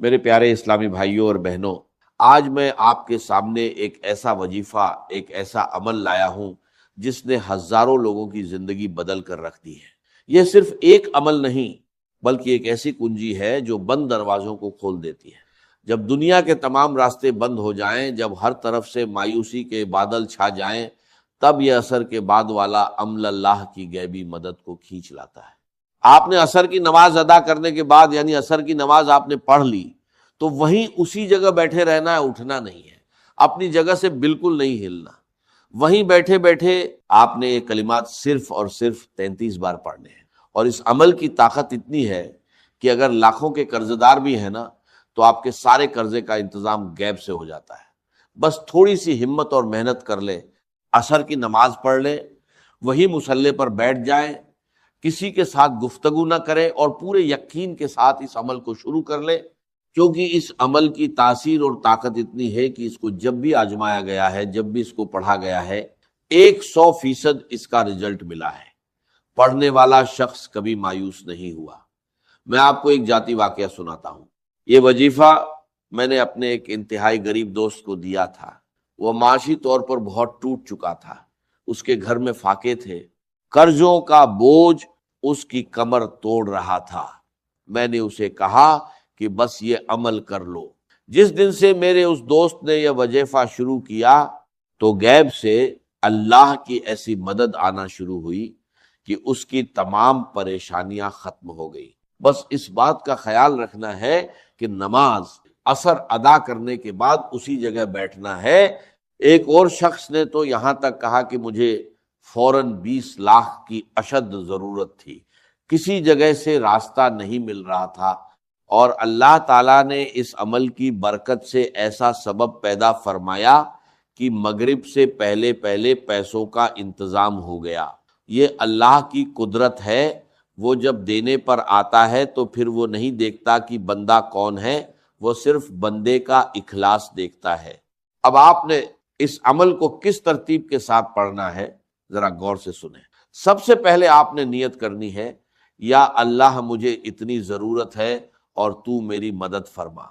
میرے پیارے اسلامی بھائیوں اور بہنوں، آج میں آپ کے سامنے ایک ایسا وظیفہ، ایک ایسا عمل لایا ہوں جس نے ہزاروں لوگوں کی زندگی بدل کر رکھ دی ہے۔ یہ صرف ایک عمل نہیں بلکہ ایک ایسی کنجی ہے جو بند دروازوں کو کھول دیتی ہے۔ جب دنیا کے تمام راستے بند ہو جائیں، جب ہر طرف سے مایوسی کے بادل چھا جائیں، تب یہ عصر کے بعد والا عمل اللہ کی غیبی مدد کو کھینچ لاتا ہے۔ آپ نے عصر کی نماز ادا کرنے کے بعد، یعنی عصر کی نماز آپ نے پڑھ لی، تو وہیں اسی جگہ بیٹھے رہنا ہے، اٹھنا نہیں ہے، اپنی جگہ سے بالکل نہیں ہلنا۔ وہیں بیٹھے بیٹھے آپ نے یہ کلمات صرف اور صرف 33 بار پڑھنے ہیں۔ اور اس عمل کی طاقت اتنی ہے کہ اگر لاکھوں کے قرض دار بھی ہیں نا، تو آپ کے سارے قرضے کا انتظام غیب سے ہو جاتا ہے۔ بس تھوڑی سی ہمت اور محنت کر لیں، عصر کی نماز پڑھ لیں، وہی مصلی پر بیٹھ جائیں، کسی کے ساتھ گفتگو نہ کریں اور پورے یقین کے ساتھ اس عمل کو شروع کر لیں، کیونکہ اس عمل کی تاثیر اور طاقت اتنی ہے کہ اس کو جب بھی آزمایا گیا ہے، جب بھی اس کو پڑھا گیا ہے، 100% اس کا رزلٹ ملا ہے۔ پڑھنے والا شخص کبھی مایوس نہیں ہوا۔ میں آپ کو ایک ذاتی واقعہ سناتا ہوں۔ یہ وظیفہ میں نے اپنے ایک انتہائی غریب دوست کو دیا تھا۔ وہ معاشی طور پر بہت ٹوٹ چکا تھا، اس کے گھر میں فاقے تھے، قرضوں کا بوجھ اس کی کمر توڑ رہا تھا۔ میں نے اسے کہا کہ بس یہ عمل کر لو۔ جس دن سے میرے اس دوست نے یہ وظیفہ شروع کیا تو غیب سے اللہ کی ایسی مدد آنا شروع ہوئی کہ اس کی تمام پریشانیاں ختم ہو گئی۔ بس اس بات کا خیال رکھنا ہے کہ نماز عصر ادا کرنے کے بعد اسی جگہ بیٹھنا ہے۔ ایک اور شخص نے تو یہاں تک کہا کہ مجھے فوراً 20 لاکھ کی اشد ضرورت تھی، کسی جگہ سے راستہ نہیں مل رہا تھا، اور اللہ تعالیٰ نے اس عمل کی برکت سے ایسا سبب پیدا فرمایا کہ مغرب سے پہلے پہلے پیسوں کا انتظام ہو گیا۔ یہ اللہ کی قدرت ہے۔ وہ جب دینے پر آتا ہے تو پھر وہ نہیں دیکھتا کہ بندہ کون ہے، وہ صرف بندے کا اخلاص دیکھتا ہے۔ اب آپ نے اس عمل کو کس ترتیب کے ساتھ پڑھنا ہے، ذرا غور سے سنیں۔ سب سے پہلے آپ نے نیت کرنی ہے، یا اللہ مجھے اتنی ضرورت ہے اور تو میری مدد فرما۔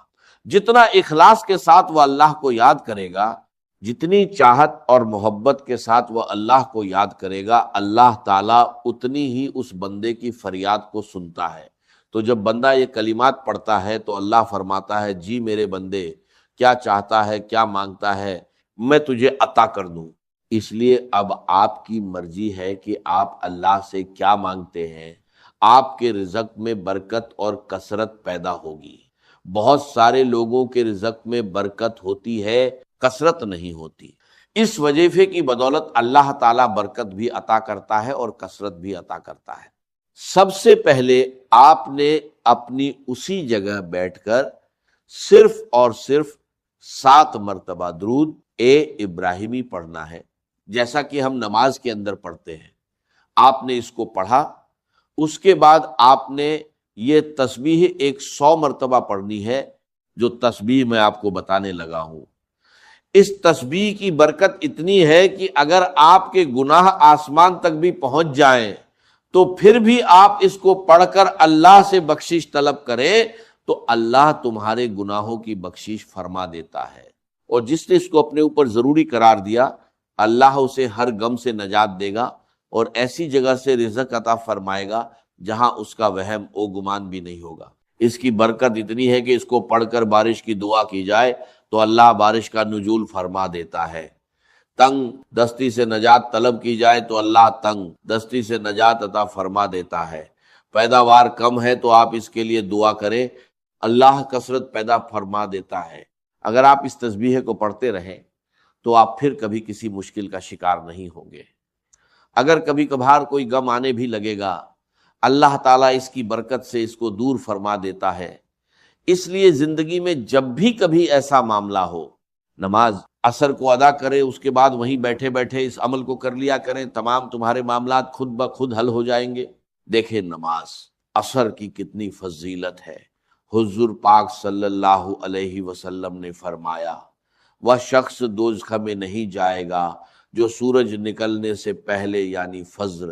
جتنا اخلاص کے ساتھ وہ اللہ کو یاد کرے گا، جتنی چاہت اور محبت کے ساتھ وہ اللہ کو یاد کرے گا، اللہ تعالیٰ اتنی ہی اس بندے کی فریاد کو سنتا ہے۔ تو جب بندہ یہ کلمات پڑھتا ہے تو اللہ فرماتا ہے، جی میرے بندے، کیا چاہتا ہے، کیا مانگتا ہے، میں تجھے عطا کر دوں۔ اس لیے اب آپ کی مرضی ہے کہ آپ اللہ سے کیا مانگتے ہیں۔ آپ کے رزق میں برکت اور کثرت پیدا ہوگی۔ بہت سارے لوگوں کے رزق میں برکت ہوتی ہے، کثرت نہیں ہوتی۔ اس وظیفے کی بدولت اللہ تعالیٰ برکت بھی عطا کرتا ہے اور کثرت بھی عطا کرتا ہے۔ سب سے پہلے آپ نے اپنی اسی جگہ بیٹھ کر صرف اور صرف 7 مرتبہ درود ابراہیمی پڑھنا ہے، جیسا کہ ہم نماز کے اندر پڑھتے ہیں۔ آپ نے اس کو پڑھا، اس کے بعد آپ نے یہ تسبیح 100 مرتبہ پڑھنی ہے، جو تسبیح میں آپ کو بتانے لگا ہوں۔ اس تسبیح کی برکت اتنی ہے کہ اگر آپ کے گناہ آسمان تک بھی پہنچ جائیں تو پھر بھی آپ اس کو پڑھ کر اللہ سے بخشش طلب کریں تو اللہ تمہارے گناہوں کی بخشش فرما دیتا ہے۔ اور جس نے اس کو اپنے اوپر ضروری قرار دیا، اللہ اسے ہر غم سے نجات دے گا اور ایسی جگہ سے رزق عطا فرمائے گا جہاں اس کا وہم و گمان بھی نہیں ہوگا۔ اس کی برکت اتنی ہے کہ اس کو پڑھ کر بارش کی دعا کی جائے تو اللہ بارش کا نزول فرما دیتا ہے۔ تنگ دستی سے نجات طلب کی جائے تو اللہ تنگ دستی سے نجات عطا فرما دیتا ہے۔ پیداوار کم ہے تو آپ اس کے لیے دعا کریں، اللہ کثرت پیدا فرما دیتا ہے۔ اگر آپ اس تسبیح کو پڑھتے رہیں تو آپ پھر کبھی کسی مشکل کا شکار نہیں ہوں گے۔ اگر کبھی کبھار کوئی غم آنے بھی لگے گا، اللہ تعالیٰ اس کی برکت سے اس کو دور فرما دیتا ہے۔ اس لیے زندگی میں جب بھی کبھی ایسا معاملہ ہو، نماز عصر کو ادا کرے، اس کے بعد وہیں بیٹھے بیٹھے اس عمل کو کر لیا کریں، تمام تمہارے معاملات خود بخود حل ہو جائیں گے۔ دیکھیں نماز عصر کی کتنی فضیلت ہے۔ حضور پاک صلی اللہ علیہ وسلم نے فرمایا، وہ شخص دوزخ میں نہیں جائے گا جو سورج نکلنے سے پہلے یعنی فجر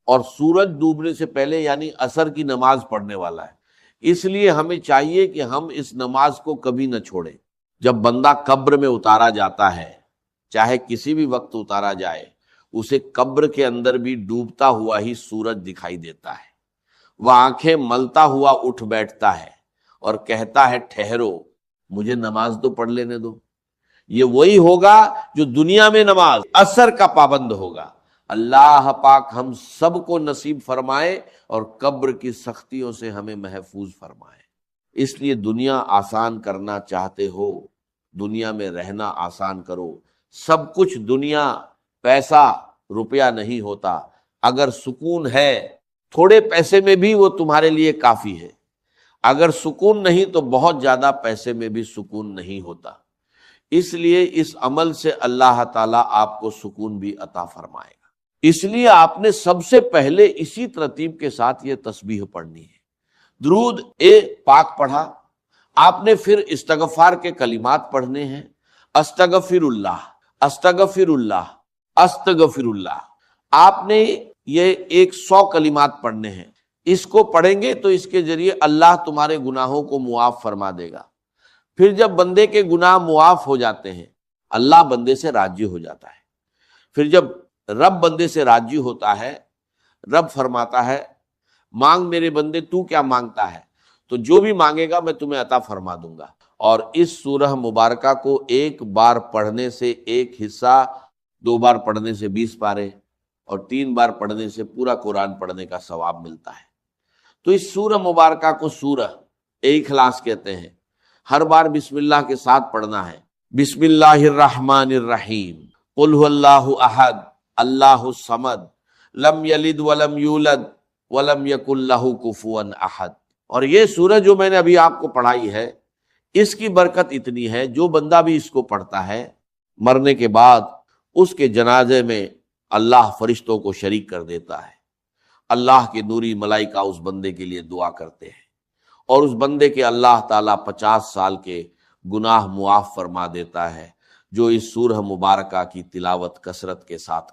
اور سورج ڈوبنے سے پہلے یعنی عصر کی نماز پڑھنے والا ہے۔ اس لیے ہمیں چاہیے کہ ہم اس نماز کو کبھی نہ چھوڑیں۔ جب بندہ قبر میں اتارا جاتا ہے، چاہے کسی بھی وقت اتارا جائے، اسے قبر کے اندر بھی ڈوبتا ہوا ہی سورج دکھائی دیتا ہے۔ وہ آنکھیں ملتا ہوا اٹھ بیٹھتا ہے اور کہتا ہے ٹھہرو، مجھے نماز تو پڑھ لینے دو۔ یہ وہی ہوگا جو دنیا میں نماز اثر کا پابند ہوگا۔ اللہ پاک ہم سب کو نصیب فرمائے اور قبر کی سختیوں سے ہمیں محفوظ فرمائے۔ اس لیے دنیا آسان کرنا چاہتے ہو، دنیا میں رہنا آسان کرو۔ سب کچھ دنیا پیسہ روپیہ نہیں ہوتا، اگر سکون ہے تھوڑے پیسے میں بھی وہ تمہارے لیے کافی ہے، اگر سکون نہیں تو بہت زیادہ پیسے میں بھی سکون نہیں ہوتا۔ اس لیے اس عمل سے اللہ تعالیٰ آپ کو سکون بھی عطا فرمائے گا۔ اس لیے آپ نے سب سے پہلے اسی ترتیب کے ساتھ یہ تسبیح پڑھنی ہے۔ درود پاک پڑھا، آپ نے پھر استغفار کے کلمات پڑھنے ہیں۔ استغفر اللہ، استغفر اللہ، استغفر اللہ۔ آپ نے یہ 100 کلمات پڑھنے ہیں۔ اس کو پڑھیں گے تو اس کے ذریعے اللہ تمہارے گناہوں کو معاف فرما دے گا۔ پھر جب بندے کے گناہ معاف ہو جاتے ہیں، اللہ بندے سے راضی ہو جاتا ہے۔ پھر جب رب بندے سے راضی ہوتا ہے، رب فرماتا ہے مانگ میرے بندے تو کیا مانگتا ہے، تو جو بھی مانگے گا میں تمہیں عطا فرما دوں گا۔ اور اس سورہ مبارکہ کو ایک بار پڑھنے سے ایک حصہ، 2 بار پڑھنے سے 20 پارے، اور 3 بار پڑھنے سے پورا قرآن پڑھنے کا ثواب ملتا ہے۔ تو اس سورہ مبارکہ کو سورہ اخلاص کہتے ہیں۔ ہر بار بسم اللہ کے ساتھ پڑھنا ہے۔ بسم اللہ الرحمن الرحیم، قل هو اللہ احد اللہ الصمد لم یلد ولم یولد ولم یکن لہ کفوا احد۔ اور یہ سورہ جو میں نے ابھی آپ کو پڑھائی ہے، اس کی برکت اتنی ہے، جو بندہ بھی اس کو پڑھتا ہے مرنے کے بعد اس کے جنازے میں اللہ فرشتوں کو شریک کر دیتا ہے۔ اللہ کے نوری ملائکہ اس بندے کے لیے دعا کرتے ہیں، اور اس بندے کے اللہ تعالیٰ 50 سال کے گناہ معاف فرما دیتا ہے، جو اس سورہ مبارکہ کی تلاوت کثرت کے ساتھ